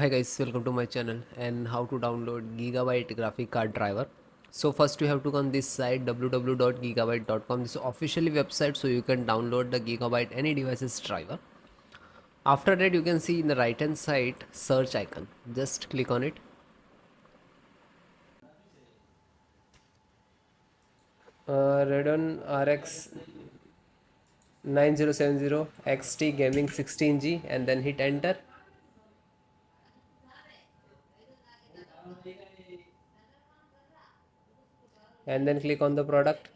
Hi guys, welcome to my channel and how to download Gigabyte graphic card driver. So first you have to go on this site www.gigabyte.com. This is officially website, so you can download the Gigabyte any devices driver. After that you can see in the right hand side search icon. Just click on it. Radeon RX 9070 XT gaming 16G and then hit enter. And then click on the product.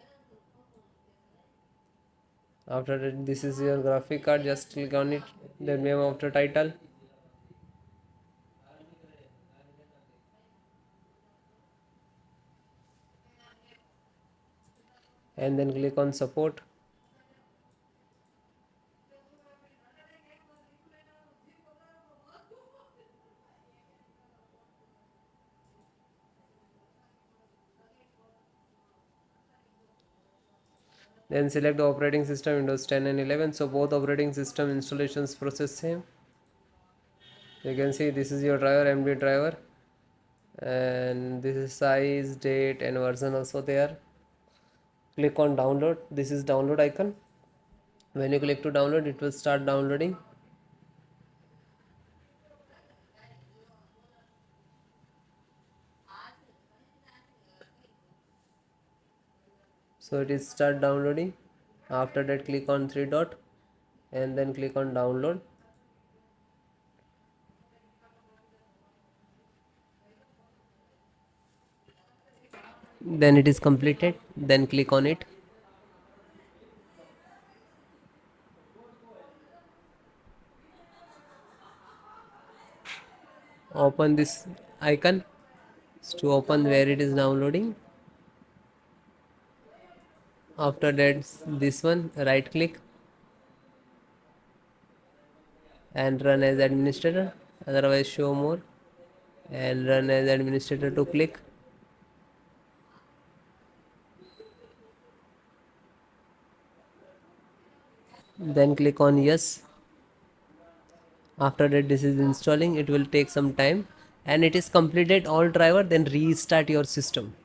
After that, this is your graphic card, just click on it, the name of the title, and then click on support. Then select the operating system Windows 10 and 11. So both operating system installations process same. You can see this is your driver, MD driver, and this is size, date and version also there. Click on download. This is download icon. When you click to download, it will start downloading. So it is start downloading. After that, click on three dot and then click on download. Then it is completed. Then click on it. Open this icon to open where it is downloading. After that, this one, right click and run as administrator, otherwise show more and run as administrator to click. Then click on yes. After that, this is installing. It will take some time and it is completed all driver. Then restart your system.